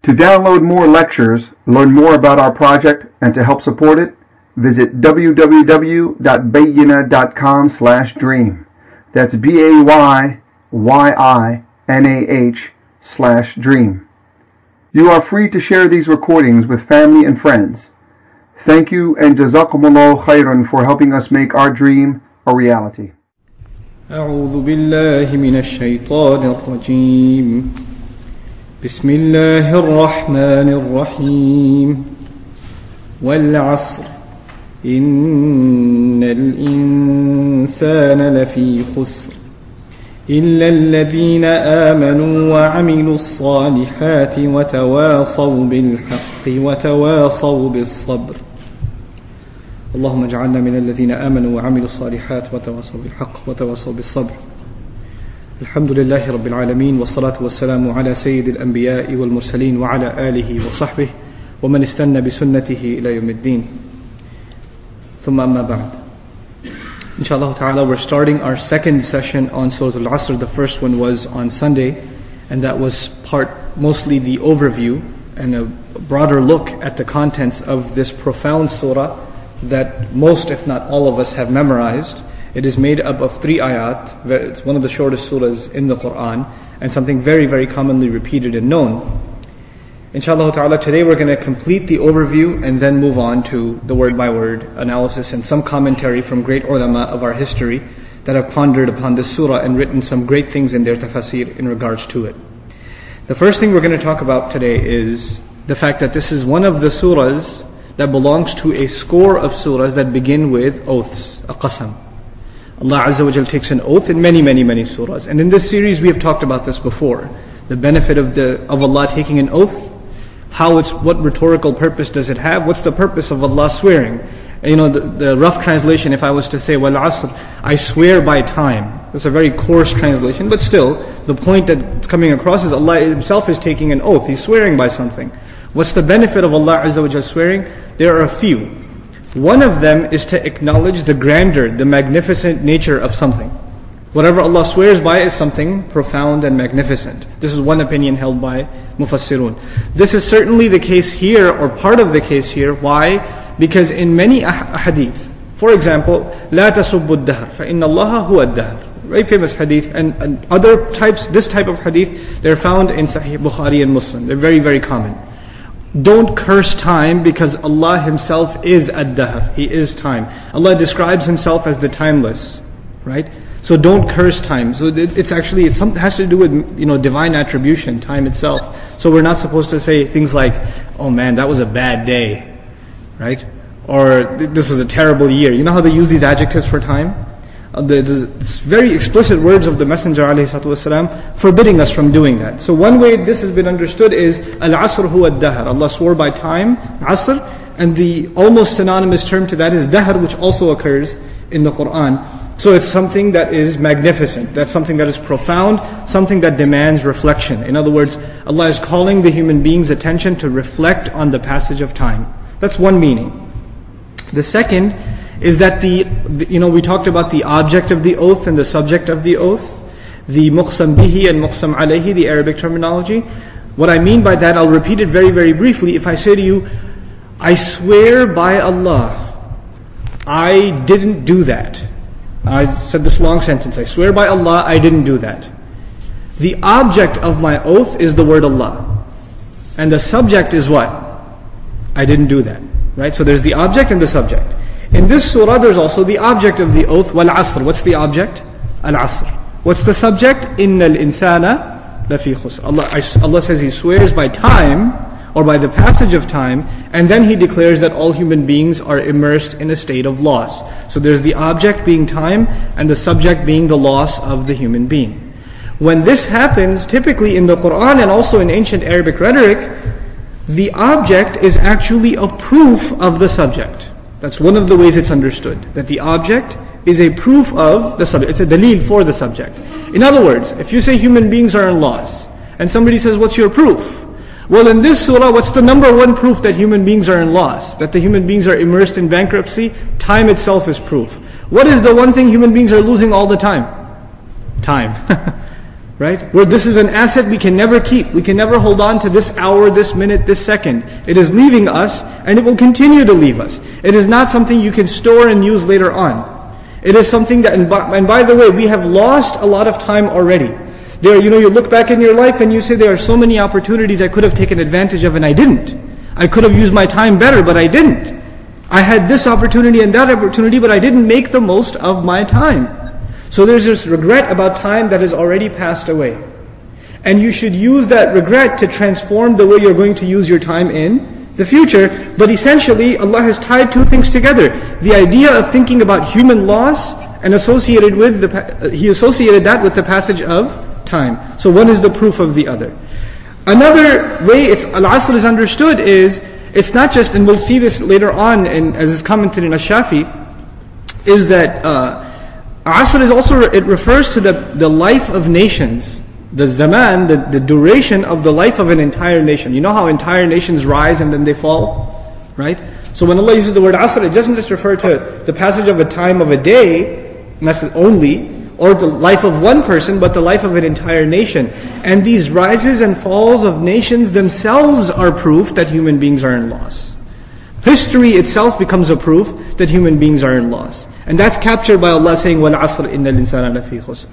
To download more lectures, learn more about our project, and to help support it, visit www.bayyinah.com/dream. That's BAYYINAH/dream. You are free to share these recordings with family and friends. Thank you and Jazakumullah khairan for helping us make our dream a reality. أعوذ بالله من الشيطان الرجيم بسم الله الرحمن الرحيم والعصر إن الإنسان لفي خسر إلا الذين آمنوا وعملوا الصالحات وتواصوا بالحق وتواصوا بالصبر اللهم اجعلنا من الذين آمنوا وعملوا الصالحات وتواصوا بالحق وتواصوا بالصبر. الحمد لله رب العالمين والصلاة والسلام على سيد الأنبياء والمرسلين وعلى آله وصحبه ومن استنى بسنته إلى يوم الدين. ثم أما بعد. InshaAllah ta'ala, we're starting our second session on Surah Al-Asr. The first one was on Sunday, and that was mostly the overview and a broader look at the contents of this profound surah that most, if not all of us, have memorized. It is made up of 3 ayat. It's one of the shortest surahs in the Quran, and something very, very commonly repeated and known. InshaAllah ta'ala, today we're going to complete the overview and then move on to the word-by-word analysis and some commentary from great ulama of our history that have pondered upon this surah and written some great things in their tafsir in regards to it. The first thing we're going to talk about today is the fact that this is one of the surahs that belongs to a score of surahs that begin with oaths, a qasam. Allah Azza wa Jal takes an oath in many, many, many surahs. And in this series we have talked about this before. The benefit of Allah taking an oath, what rhetorical purpose does it have? What's the purpose of Allah swearing? The rough translation, if I was to say, Wal Asr, I swear by time. That's a very coarse translation, but still, the point that's coming across is Allah Himself is taking an oath. He's swearing by something. What's the benefit of Allah Azza wa Jal swearing? There are a few. One of them is to acknowledge the grandeur, the magnificent nature of something. Whatever Allah swears by is something profound and magnificent. This is one opinion held by Mufassirun. This is certainly the case here, or part of the case here. Why? Because in many hadith, for example, لا تسبوا الدهر فإن الله هو الدهر. Very famous hadith, and other types, this type of hadith, they're found in Sahih Bukhari and Muslim. They're very, very common. Don't curse time because Allah Himself is ad-dahr. He is time. Allah describes Himself as the timeless, right? So don't curse time. So it has to do with divine attribution, time itself. So we're not supposed to say things like, "Oh man, that was a bad day," right? Or "This was a terrible year." You know how they use these adjectives for time? The very explicit words of the Messenger ﷺ forbidding us from doing that. So one way this has been understood is Al-Asr huwa ad-dahr. Allah swore by time, Asr, and the almost synonymous term to that is dahr, which also occurs in the Quran. So it's something that is magnificent. That's something that is profound, something that demands reflection. In other words, Allah is calling the human being's attention to reflect on the passage of time. That's one meaning. The second is that we talked about the object of the oath and the subject of the oath, the muqsam bihi and muqsam alayhi, the Arabic terminology. What I mean by that, I'll repeat it very, very briefly. If I say to you, I swear by Allah, I didn't do that. I said this long sentence, I swear by Allah, I didn't do that. The object of my oath is the word Allah. And the subject is what? I didn't do that. Right? So there's the object and the subject. In this surah, there's also the object of the oath, wal asr. What's the object? Al-asr. What's the subject? Innal insana lafi khusr. Allah says He swears by time, or by the passage of time, and then He declares that all human beings are immersed in a state of loss. So there's the object being time, and the subject being the loss of the human being. When this happens, typically in the Quran and also in ancient Arabic rhetoric, the object is actually a proof of the subject. That's one of the ways it's understood, that the object is a proof of the subject. It's a dalil for the subject. In other words, if you say human beings are in loss, and somebody says, what's your proof? Well, in this surah, what's the number one proof that human beings are in loss? That the human beings are immersed in bankruptcy? Time itself is proof. What is the one thing human beings are losing all the time? Time. Right? Where this is an asset we can never keep. We can never hold on to this hour, this minute, this second. It is leaving us, and it will continue to leave us. It is not something you can store and use later on. It is something that, and by the way, we have lost a lot of time already. There, you look back in your life and you say, there are so many opportunities I could have taken advantage of and I didn't. I could have used my time better, but I didn't. I had this opportunity and that opportunity, but I didn't make the most of my time. So there's this regret about time that has already passed away. And you should use that regret to transform the way you're going to use your time in the future. But essentially, Allah has tied two things together. The idea of thinking about human loss and He associated that with the passage of time. So one is the proof of the other. Another way Al-Asr is understood is, it's not just, and we'll see this later on as is commented in Ash-Shafi, is that Asr is also, it refers to the life of nations. The zaman, the duration of the life of an entire nation. You know how entire nations rise and then they fall? Right? So when Allah uses the word Asr, it doesn't just refer to the passage of a time of a day, only, or the life of one person, but the life of an entire nation. And these rises and falls of nations themselves are proof that human beings are in loss. History itself becomes a proof that human beings are in loss. And that's captured by Allah saying, وَالْعَصْرِ إِنَّ الْإِنسَانَ لَفِي خُسْرٍ.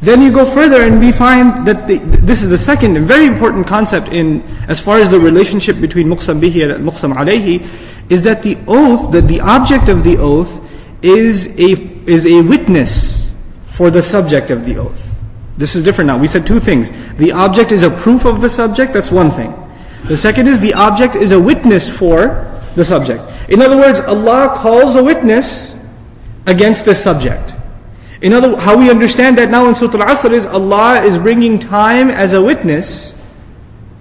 Then you go further and we find that this is the second and very important concept as far as the relationship between muqsam bihi and muqsam alayhi, is that the oath, that the object of the oath is a witness for the subject of the oath. This is different now. We said two things. The object is a proof of the subject, that's one thing. The second is the object is a witness for the subject. In other words, Allah calls a witness against the subject. How we understand that now in Surah Al-Asr is Allah is bringing time as a witness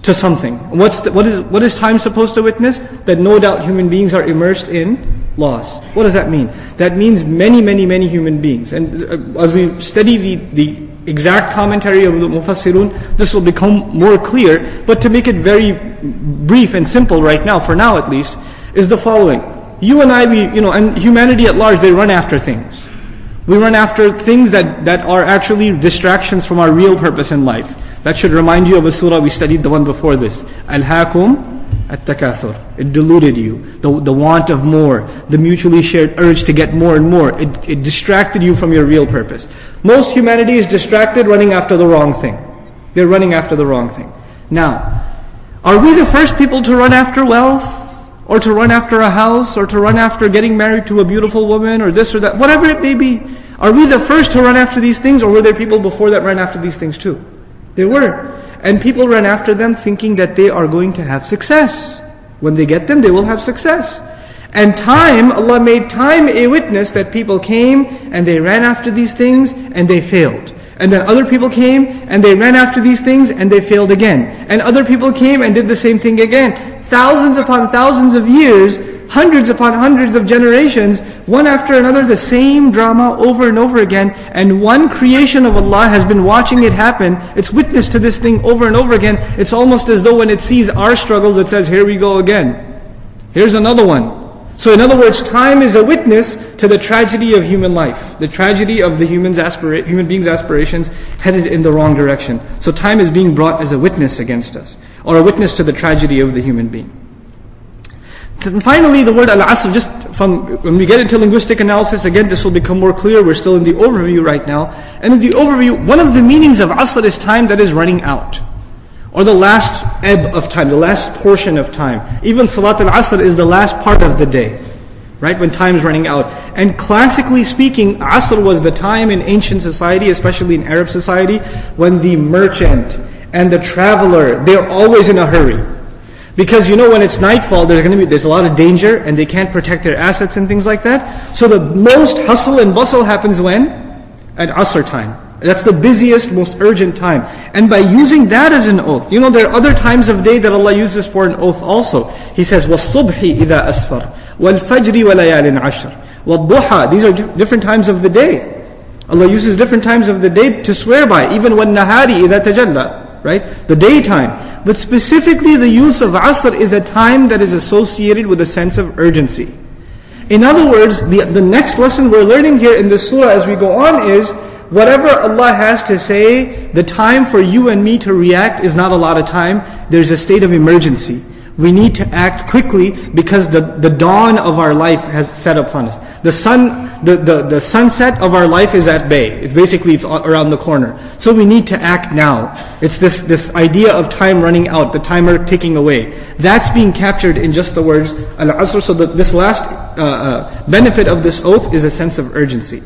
to something. What is time supposed to witness? That no doubt human beings are immersed in loss. What does that mean? That means many, many, many human beings. And as we study the exact commentary of the Mufassirun, this will become more clear. But to make it very brief and simple right now, for now at least, is the following. You and I, and humanity at large, they run after things. We run after things that are actually distractions from our real purpose in life. That should remind you of a surah we studied, the one before this. Alhaakum at-takathur. It deluded you. The want of more. The mutually shared urge to get more and more. It distracted you from your real purpose. Most humanity is distracted running after the wrong thing. They're running after the wrong thing. Now, are we the first people to run after wealth? Or to run after a house, or to run after getting married to a beautiful woman, or this or that, whatever it may be. Are we the first to run after these things, or were there people before that ran after these things too? There were. And people ran after them thinking that they are going to have success. When they get them, they will have success. And time, Allah made time a witness that people came and they ran after these things and they failed. And then other people came and they ran after these things and they failed again. And other people came and did the same thing again. Thousands upon thousands of years, hundreds upon hundreds of generations, one after another, the same drama over and over again. And one creation of Allah has been watching it happen. It's witness to this thing over and over again. It's almost as though when it sees our struggles, it says, here we go again. Here's another one. So in other words, time is a witness to the tragedy of human life, the tragedy of the human beings' aspirations headed in the wrong direction. So time is being brought as a witness against us, or a witness to the tragedy of the human being. And finally, the word al-asr, just from when we get into linguistic analysis, again this will become more clear. We're still in the overview right now. And in the overview, one of the meanings of asr is time that is running out, or the last ebb of time, the last portion of time. Even Salat al-Asr is the last part of the day, right? When time is running out. And classically speaking, Asr was the time in ancient society, especially in Arab society, when the merchant and the traveler, they're always in a hurry. Because when it's nightfall, there's a lot of danger and they can't protect their assets and things like that. So the most hustle and bustle happens when? At Asr time. That's the busiest, most urgent time. And by using that as an oath, there are other times of day that Allah uses for an oath also. He says, وَالصُّبْحِ إِذَا أَسْفَرْ وَالْفَجْرِ وَلَيَالٍ عَشْرٍ وَالضُّحَى. These are different times of the day. Allah uses different times of the day to swear by. Even وَالنَّهَارِ إِذَا تَجَلَّى. Right? The daytime. But specifically the use of Asr is a time that is associated with a sense of urgency. In other words, the next lesson we're learning here in this surah as we go on is, whatever Allah has to say, the time for you and me to react is not a lot of time. There's a state of emergency. We need to act quickly because the dawn of our life has set upon us. The sunset of our life is at bay. It's around the corner. So we need to act now. It's this idea of time running out, the timer ticking away. That's being captured in just the words Al-Asr. So this last benefit of this oath is a sense of urgency.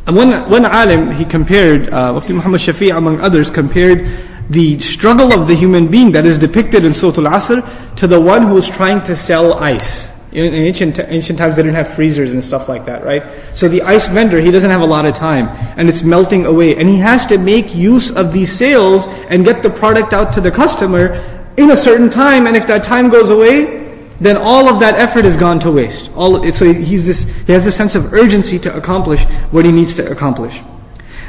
And one alim, he compared, Mufti Muhammad Shafi among others, compared the struggle of the human being that is depicted in Surah Al-Asr to the one who is trying to sell ice. In ancient times they didn't have freezers and stuff like that, right? So the ice vendor, he doesn't have a lot of time, and it's melting away. And he has to make use of these sales and get the product out to the customer in a certain time, and if that time goes away, then all of that effort has gone to waste. So he has this sense of urgency to accomplish what he needs to accomplish.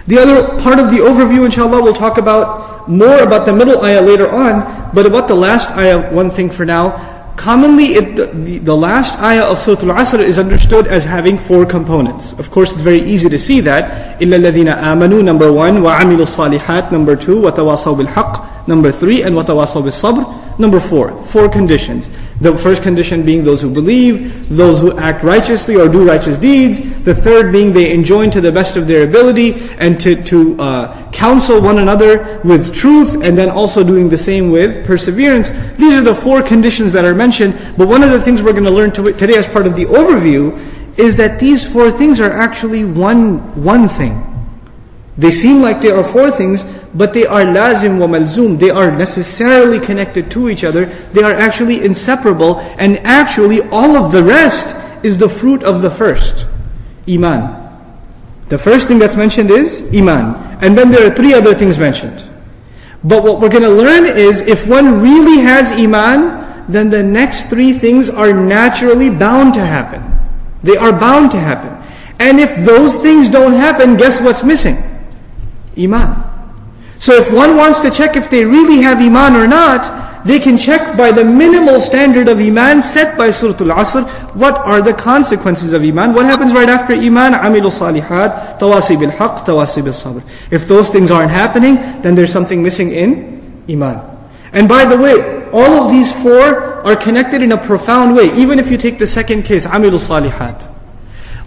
The other part of the overview, inshallah, we'll talk about more about the middle ayah later on, but about the last ayah, one thing for now. Commonly, the last ayah of Surah Al-Asr is understood as having 4 components. Of course, it's very easy to see that. إِلَّا الَّذِينَ آمَنُوا, number 1, وَعَمِلُوا الصَّالِحَاتِ, number 2, وَتَوَاصَوْا بِالْحَقِّ, number 3, and وَتَوَاصَوْا بِالصَّبْرِ, number 4. 4 conditions. The first condition being those who believe, those who act righteously or do righteous deeds. The third being they enjoin to the best of their ability and to counsel one another with truth, and then also doing the same with perseverance. These are the 4 conditions that are mentioned. But one of the things we're going to learn today as part of the overview is that these 4 things are actually one thing. They seem like they are 4 things, but they are lazim wa malzoom. They are necessarily connected to each other. They are actually inseparable, and actually all of the rest is the fruit of the first, eman. The first thing that's mentioned is eman, and then there are 3 other things mentioned. But what we're going to learn is, if one really has iman, then the next 3 things are naturally bound to happen. They are bound to happen. And if those things don't happen, guess what's missing? Iman. So if one wants to check if they really have iman or not, they can check by the minimal standard of iman set by Surah Al-Asr. What are the consequences of iman? What happens right after iman? عَمِلُوا الصَّالِحَاتِ تَوَاصِي بِالْحَقِّ تَوَاصِي بِالصَّبْرِ. If those things aren't happening, then there's something missing in iman. And by the way, all of these 4 are connected in a profound way. Even if you take the second case, عَمِلُوا الصَّالِحَاتِ.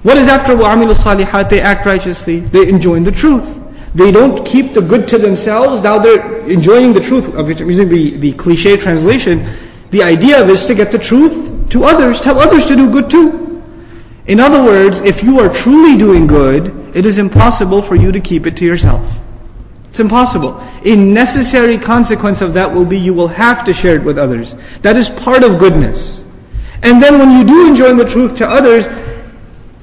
What is after وَعَمِلُوا الصَّالِحَاتِ? They act righteously. They enjoin the truth. They don't keep the good to themselves. Now they're enjoying the truth. Of which I'm using the cliche translation. The idea of it is to get the truth to others. Tell others to do good too. In other words, if you are truly doing good, it is impossible for you to keep it to yourself. It's impossible. A necessary consequence of that will be you will have to share it with others. That is part of goodness. And then when you do enjoin the truth to others,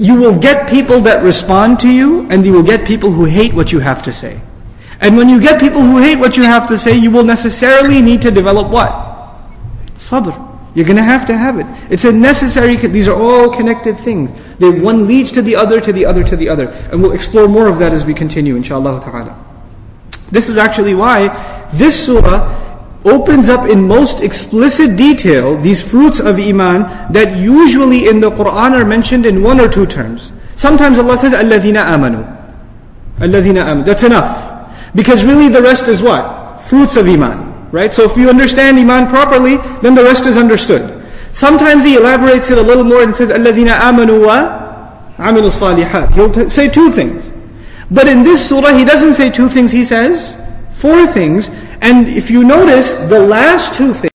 you will get people that respond to you, and you will get people who hate what you have to say. And when you get people who hate what you have to say, you will necessarily need to develop what? Sabr. You're going to have it. It's a necessary, these are all connected things. One leads to the other, to the other, to the other. And we'll explore more of that as we continue, inshaAllah ta'ala. This is actually why this surah opens up in most explicit detail these fruits of iman that usually in the Qur'an are mentioned in 1 or 2 terms. Sometimes Allah says, الَّذِينَ آمَنُوا. الَّذِينَ آمَنُوا. That's enough. Because really the rest is what? Fruits of iman. Right? So if you understand iman properly, then the rest is understood. Sometimes He elaborates it a little more and says, الَّذِينَ آمَنُوا وَعَمِلُوا الصَّالِحَاتِ. He'll say 2 things. But in this surah, He doesn't say 2 things, He says 4 things. And if you notice, the last 2 things